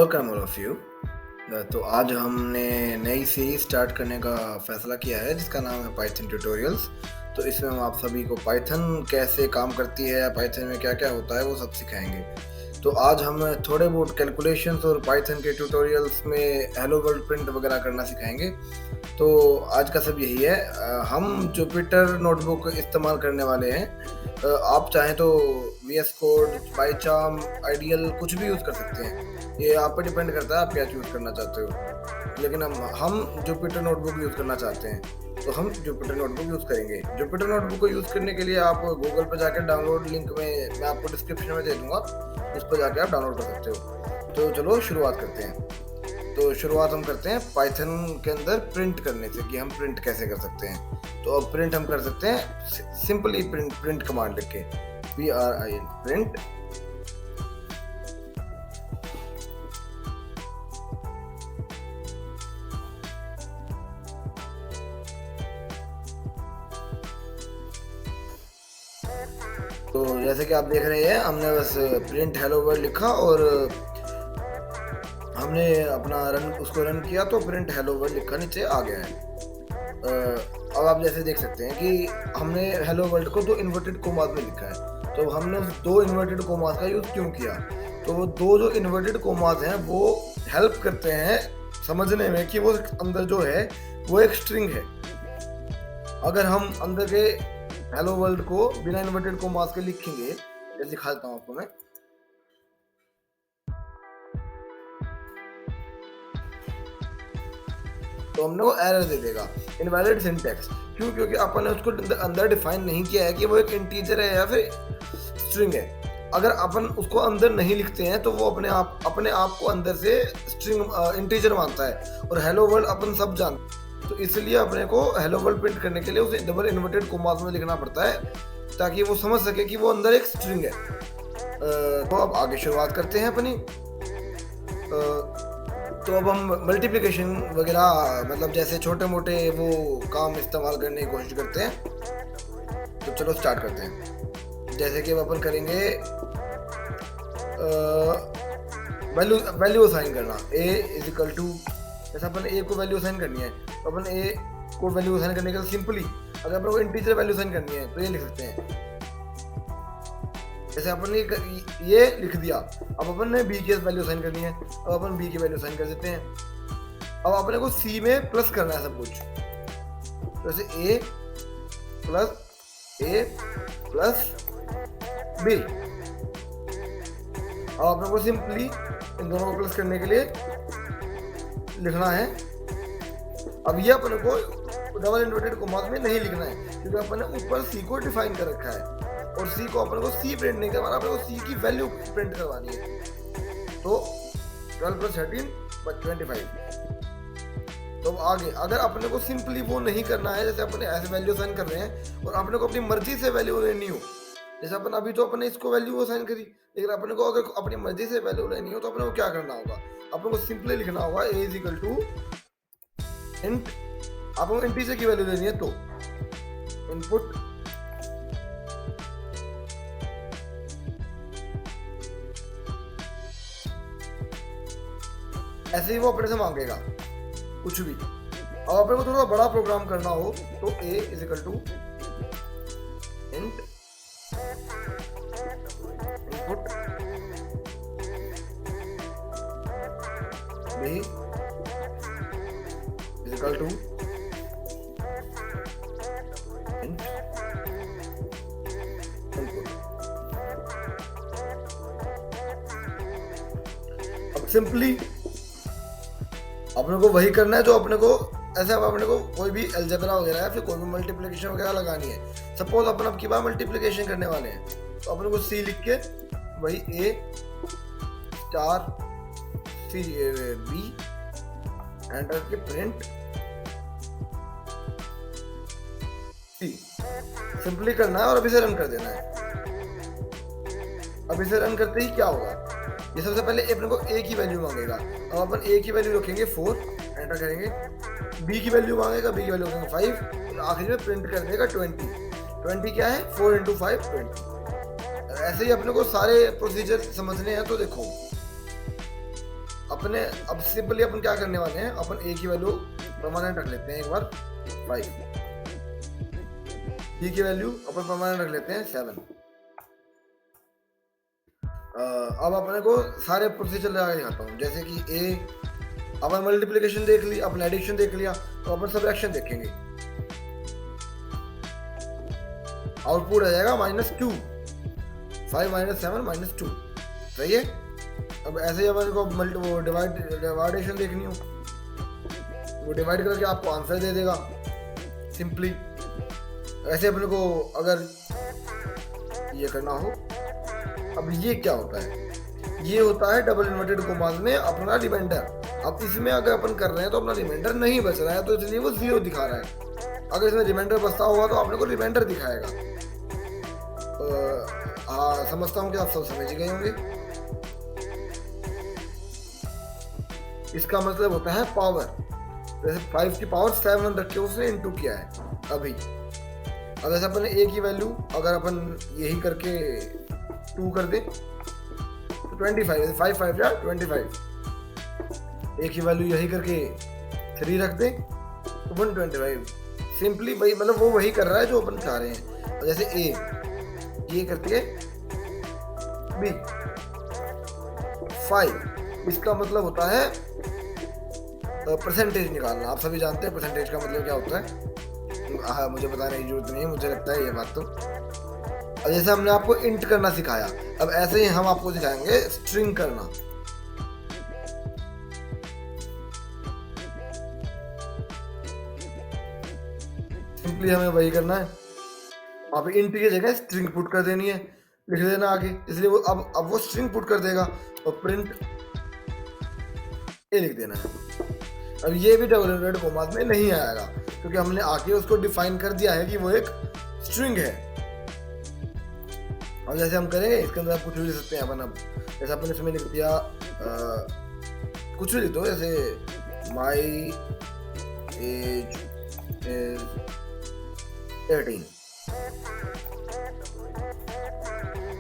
Welcome all of you. तो आज हमने नई सीरीज स्टार्ट करने का फैसला किया है जिसका नाम है पाइथन ट्यूटोरियल्स। तो इसमें हम आप सभी को पाइथन कैसे काम करती है या पाइथन में क्या क्या होता है वो सब सिखाएंगे। तो आज हम थोड़े बहुत कैलकुलेशंस और पाइथन के ट्यूटोरियल्स में हेलो वर्ल्ड प्रिंट वगैरह करना सिखाएंगे। तो आज का सब यही है। हम जुपिटर नोटबुक इस्तेमाल करने वाले हैं। आप चाहें तो VS कोड, पाइचार्म, आइडियल कुछ भी यूज़ कर सकते हैं। ये आप पे डिपेंड करता है आप क्या चूज़ करना चाहते हो। लेकिन हम जुपिटर नोटबुक यूज़ करना चाहते हैं तो हम जुपिटर नोटबुक यूज़ करेंगे। जुपिटर नोटबुक को यूज़ करने के लिए आप गूगल पर जाकर डाउनलोड लिंक में मैं आपको डिस्क्रिप्शन में दे दूँगा, उस पर जाकर आप डाउनलोड कर सकते हो। तो चलो शुरुआत करते हैं। तो शुरुआत हम करते हैं पाइथन के अंदर प्रिंट करने से कि हम प्रिंट कैसे कर सकते हैं। तो अब प्रिंट हम कर सकते हैं सिंपली प्रिंट कमांड लिख के PRINT प्रिंट। तो जैसे कि आप देख रहे हैं हमने बस प्रिंट हेलो वर्ल्ड लिखा और हमने अपना उसको रन किया तो प्रिंट हेलो वर्ल्ड लिखा नीचे आ गया है। अब आप जैसे देख सकते हैं कि हमने हेलो वर्ल्ड को 2 इन्वर्टेड कोमास में लिखा है। तो हमने उस 2 इन्वर्टेड कोमास का यूज़ क्यों किया? तो वो 2 जो इन्वर्टेड कोमास हैं वो हेल्प करते हैं समझने में कि वो अंदर जो है वो एक स्ट्रिंग है। अगर हम अंदर के हेलो वर्ल्ड को बिना इन्वर्टेड कोमास के लिखेंगे, जैसे दिखाता हूँ आपको मैं, तो हमने वो एरर दे देगा, इनवैलिड सिंटैक्स। क्यों? क्योंकि अपन ने उसको अंदर डिफाइन नहीं किया है कि वो एक इंटीजर है या फिर स्ट्रिंग है। अगर अपन उसको अंदर नहीं लिखते हैं तो वो अपने आप को अंदर से स्ट्रिंग इंटीजर मानता है और हेलो वर्ल्ड अपन सब जानते हैं। तो इसलिए अपने को हेलो वर्ल्ड प्रिंट करने के लिए उसे डबल इन्वर्टेड कोमास में लिखना पड़ता है ताकि वो समझ सके कि वो अंदर एक स्ट्रिंग है। तो अब आगे शुरुआत करते हैं अपनी। तो अब हम मल्टीप्लिकेशन वगैरह मतलब जैसे छोटे मोटे वो काम इस्तेमाल करने की कोशिश करते हैं। तो चलो स्टार्ट करते हैं। जैसे कि अब अपन करेंगे वैल्यू असाइन करना a इज इक्वल टू, जैसे अपन a को वैल्यू असाइन करनी है तो अपन a को वैल्यू असाइन करने के लिए सिंपली अगर अपन को इंटीजर वैल्यू असाइन करनी है तो ये लिख सकते हैं। जैसे अपन ने ये लिख दिया, अब अपन ने b की वैल्यू असाइन करनी है, अब अपन b की वैल्यू असाइन कर देते हैं। अब अपने को c में प्लस करना है सब कुछ, जैसे a प्लस b। अब अपने को सिंपली इन दोनों को प्लस करने के लिए लिखना है। अब ये अपने को डबल इन्वर्टेड कोमास में नहीं लिखना है क्योंकि अपन ने ऊपर c को डिफाइन कर रखा है और c को अपन को c प्रिंट नहीं करवाना, अपन को c की वैल्यू प्रिंट करवानी है। तो 12 + 13 = 25। तो आगे अगर अपने को सिंपली वो नहीं करना है, जैसे अपने ऐसे वैल्यू असाइन कर रहे हैं और अपने को अपनी मर्जी से वैल्यू लेनी हो, जैसे अपन अभी तो अपने इसको वैल्यू असाइन करी, लेकिन अपने को अगर अपनी मर्जी से वैल्यू लेनी हो तो अपने को क्या करना होगा? अपने को सिंपली लिखना होगा a is equal to int. आपको इंटीजर की वैल्यू लेनी है तो इनपुट ऐसे ही वो अपने से मांगेगा कुछ भी। अब अपने को थोड़ा बड़ा प्रोग्राम करना हो तो a is equal to int input b is equal to int input. अब सिंपली अपने को वही करना है जो अपने को, ऐसे अब अपने को कोई भी अलजेब्रा वगैरह है फिर कोई भी मल्टीप्लिकेशन वगैरह लगानी है। सपोज अपन अब की बार मल्टीप्लिकेशन करने वाले हैं तो अपने को c लिख के वही a star c b enter के प्रिंट c सिंपली करना है और अभी से रन कर देना है। अब इसे रन करते ही क्या होगा, ये सबसे पहले अपने को a की वैल्यू मांगेगा। अब अपन a की वैल्यू रखेंगे 4, एंटर करेंगे, b की वैल्यू मांगेगा, b की वैल्यू रखेंगे 5 और आखिर में प्रिंट कर देगा 20 क्या है 4 × 5 20। ऐसे ही अपने को सारे प्रोसीजर समझने हैं। तो देखो अपने अपने अब सिंपली अपन क्या करने वाले हैं, अपन ए की वैल्यू परमानेंट रख लेते हैं एक बार 5, बी की वैल्यू अपन परमानेंट रख लेते हैं 7। अब अपने को सारे प्रोसीजर लगा के दिखाता हूँ, जैसे कि ए अपन मल्टीप्लिकेशन देख ली, अपन एडिशन देख लिया, तो अपन सबट्रैक्शन देखेंगे। आउटपुट आ जाएगा -2, 5 - 7 -2, सही है। अब ऐसे ही अपन को वो डिवाइडेशन देखनी हो, वो डिवाइड करके आपको आंसर दे देगा सिंपली। ऐसे अपने को अगर ये करना हो, अब ये क्या होता है, ये होता है डबल इन्वर्टेड कॉमास में अपना रिमाइंडर। अब इसमें अगर अपन कर रहे हैं तो अपना रिमाइंडर नहीं बच रहा है, तो इसलिए वो 0 दिखा रहा है। अगर इसमें रिमाइंडर बचता होगा तो आपने को रिमाइंडर दिखाएगा। हाँ, समझता हूँ कि आप सब समझ गए होंगे। इसका मतलब होता है पावर, जैसे 5 की पावर 7 रख के उसने इंटू किया है अभी। अब जैसे अपन ए की वैल्यू अगर अपन यही करके 2 कर दे तो 25, 5 5 या 25। ए की वैल्यू यही करके 3 रख दे तो 125। सिंपली वही, मतलब वो वही कर रहा है जो अपन चाह रहे हैं। जैसे ए ये करती है बी 5, इसका मतलब होता है परसेंटेज निकालना। आप सभी जानते हैं परसेंटेज का मतलब क्या होता है। हाँ, मुझे बताने की जरूरत नहीं, मुझे लगता है ये बात तो। अब जैसे हमने आपको इंट करना सिखाया, अब ऐसे ही हम आपको सिखाएंगे स्ट्रिंग करना। सिंपली हमें वही करना है, आप इंट की जगह स्ट्रिंग पुट कर देनी है, लिख देना आगे, इसलिए वो अब वो स्ट्रिंग पुट कर देगा और प्रिंट ए लिख देना है। अब ये भी डबल इन्वर्टेड कॉमास में नहीं आएगा, क्योंकि हमने आके उसको डिफाइन कर दिया है कि वो एक स्ट्रिंग है। अब जैसे हम करेंगे इसके अंदर आप कुछ भी लिख सकते हैं अपन। अब जैसे अपन इसमें लिख दिया कुछ भी लिख दो, जैसे माई एज इज 18,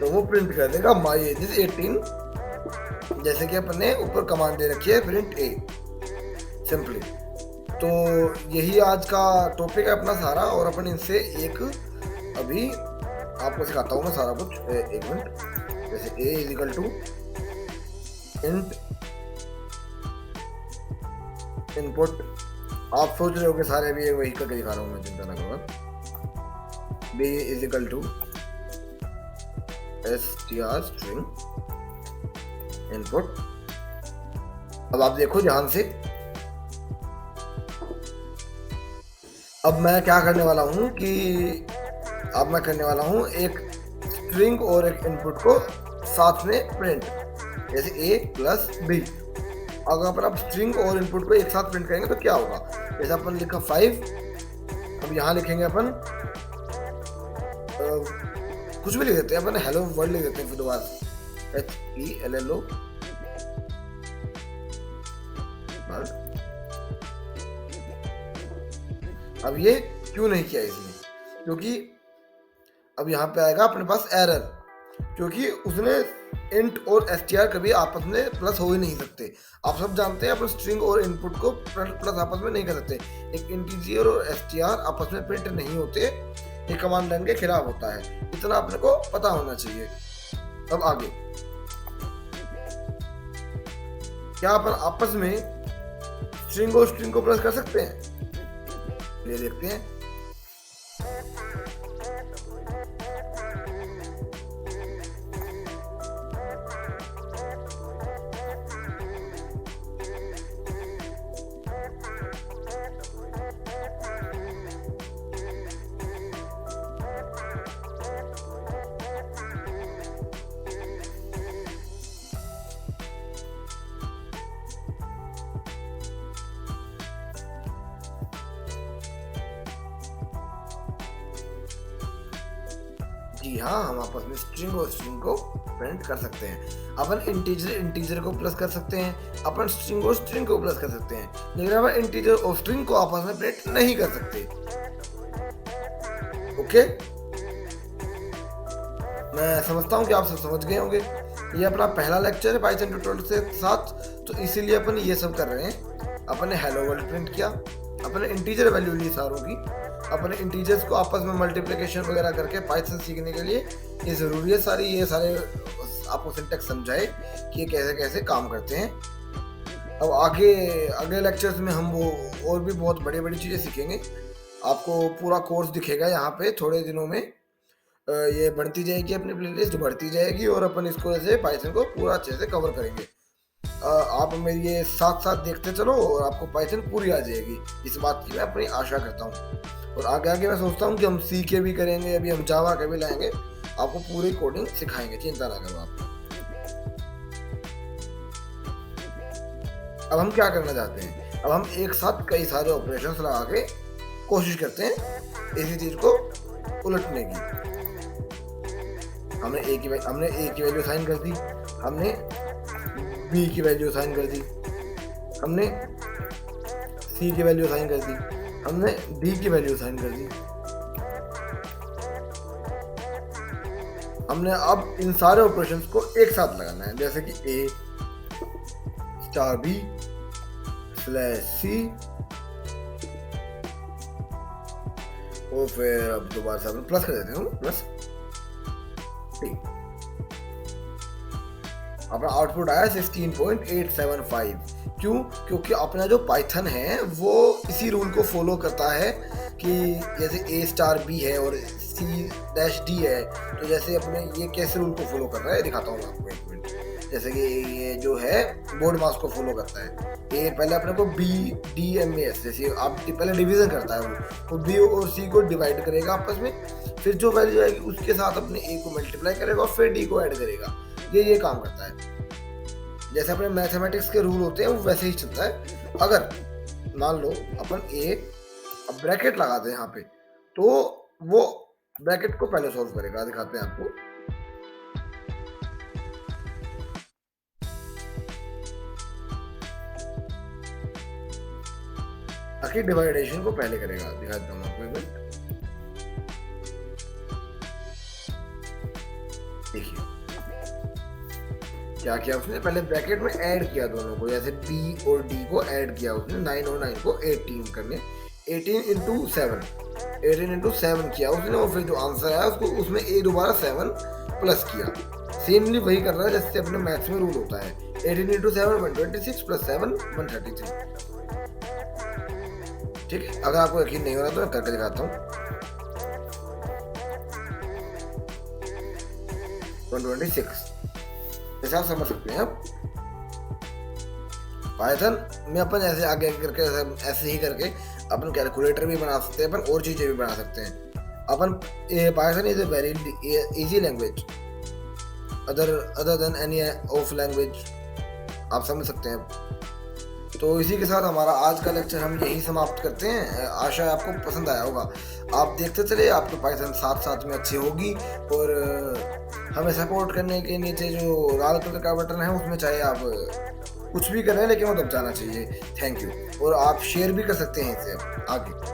तो वो प्रिंट कर देगा माई एज इज 18, जैसे कि अपन ने ऊपर कमांड दे रखी है प्रिंट ए, सिंपली। तो यही आज का टॉपिक है अपना सारा, और अपन इनसे एक अभी आपको सिखाता हूँ मैं सारा कुछ। एक मिनट। जैसे a is equal to int input, आप सोच रहे हो कि सारे भी वही करके दिखा रहा हूँ मैं, चिंता ना करो। b is equal to str string input. अब आप देखो ध्यान से, अब मैं क्या करने वाला हूँ कि अब मैं करने वाला हूँ एक स्ट्रिंग और एक इनपुट को साथ में प्रिंट, जैसे a प्लस b। अगर अपन अब स्ट्रिंग और इनपुट को एक साथ प्रिंट करेंगे तो क्या होगा, जैसे अपन लिखा 5, अब यहाँ लिखेंगे अपन कुछ भी लिख देते हैं अपन, हेलो वर्ल्ड लिख देते हैं, फिर दोबारा HELLO। अब ये क्यों नहीं किया इसने, क्योंकि अब यहाँ पे आएगा अपने पास एरर, क्योंकि उसने इंट और str कभी आपस में प्लस हो ही नहीं सकते। आप सब जानते हैं अपन स्ट्रिंग और इनपुट को प्लस आपस में नहीं कर सकते। एक इंटीजर और str आपस में प्रिंट नहीं होते, ये कमांड लाइन के खिलाफ होता है, इतना अपने को पता होना चाहिए। अब आगे क्या अपन आपस में स्ट्रिंग और स्ट्रिंग को प्लस कर सकते हैं, ये देखते हैं। जी हाँ, हम आपस में स्ट्रिंग और स्ट्रिंग को प्रिंट कर सकते हैं। अपन इंटीजर को प्लस कर सकते हैं, अपन स्ट्रिंग और स्ट्रिंग को प्लस कर सकते हैं, लेकिन अपन इंटीजर और स्ट्रिंग को आपस में प्रिंट नहीं कर सकते। ओके, मैं समझता हूँ कि आप सब समझ गए होंगे। ये अपना पहला लेक्चर है पाइथन ट्यूटोरियल के साथ, तो इसीलिए अपन ये सब कर रहे हैं। अपन ने हेलो वर्ल्ड प्रिंट किया, अपन ने इंटीजर वैल्यू ली सारों की, अपन ने इंटीजर्स को आपस में मल्टीप्लिकेशन वगैरह करके पाइथन सीखने के लिए ये ज़रूरी है सारी ये सारे आपको सिंटेक्स समझाए कि ये कैसे कैसे काम करते हैं। अब आगे अगले लेक्चर्स में हम वो और भी बहुत बड़ी बड़ी चीज़ें सीखेंगे। आपको पूरा कोर्स दिखेगा यहाँ पे थोड़े दिनों में। ये बढ़ती जाएगी, अपनी प्लेलिस्ट बढ़ती जाएगी और अपन इसको ऐसे पाइथन को पूरा अच्छे से कवर करेंगे। आप मेरी ये साथ साथ देखते चलो और आपको पाइथन पूरी आ जाएगी, इस बात की मैं अपनी आशा करता हूँ। और आगे आगे मैं सोचता हूँ कि हम सी के भी करेंगे, अभी हम जावा के भी लाएंगे, आपको पूरी कोडिंग सिखाएंगे, चिंता ना करो आप। अब हम क्या करना चाहते हैं, अब हम एक साथ कई सारे ऑपरेशंस लगा के कोशिश करते हैं इसी चीज को उलटने की। हमने ए की वैल्यू साइन कर दी, हमने बी की वैल्यू साइन कर दी, हमने सी की वैल्यू साइन कर दी, हमने डी की वैल्यू साइन कर दी। हमने अब इन सारे ऑपरेशंस को एक साथ लगाना है, जैसे कि ए स्टार बी स्लैश सी, और फिर अब दोबारा से अपन प्लस कर देते हैं, प्लस अपना आउटपुट आया 16.875। क्यों? क्योंकि अपना जो पाइथन है वो इसी रूल को फॉलो करता है कि जैसे ए स्टार बी है और सी डैश डी है, तो जैसे अपने ये कैसे रूल को फॉलो कर रहा है दिखाता हूँ मैं आपको एक मिनट। जैसे कि ये जो है बोर्ड मास को फॉलो करता है, ए पहले अपने को बी डी एम एस, जैसे आप पहले डिवीजन करता है वो बी और सी को डिवाइड करेगा आपस में, फिर जो वैल्यू आएगी उसके साथ अपने ए को मल्टीप्लाई करेगा और फिर डी को ऐड करेगा। ये काम करता है। जैसे अपने मैथमेटिक्स के रूल होते हैं वो वैसे ही चलता है। अगर मान लो अपन ए अब ब्रैकेट लगाते हैं यहाँ पे, तो वो ब्रैकेट को पहले सॉल्व करेगा, दिखाते हैं आपको। बाकी डिवाइडेशन को पहले करेगा, दिखाता हूँ आपको एक मिनट। देखिए क्या किया उसने, पहले ब्रैकेट में ऐड किया दोनों को, जैसे बी और डी को ऐड किया उसने, 9 और 9 को 18 करने, 18 इंटू 7 किया उसने, और फिर जो आंसर आया उसको उसमें ए दोबारा 7 प्लस किया। सेमली वही कर रहा है जैसे अपने मैथ्स में रूल होता है, 18 इंटू 7 126 प्लस 7 133। ठीक है, अगर आपको यकीन नहीं हो रहा तो मैं करके दिखाता हूँ। 126 जैसे आप समझ सकते हैं। अब पाइथन में अपन ऐसे आगे करके ऐसे ही करके अपन कैलकुलेटर भी बना सकते हैं, अपन और चीजें भी बना सकते हैं। अपन Python is a very easy language other than any of language, आप समझ सकते हैं। तो इसी के साथ हमारा आज का लेक्चर हम यही समाप्त करते हैं। आशा है आपको पसंद आया होगा। आप देखते चले, आपको पाइथन साथ साथ में अच्छी होगी। और हमें सपोर्ट करने के नीचे जो लाल कलर का बटन है उसमें चाहे आप कुछ भी करें, लेकिन वो दब जाना चाहिए। Thank you. और आप शेयर भी कर सकते हैं इसे आगे।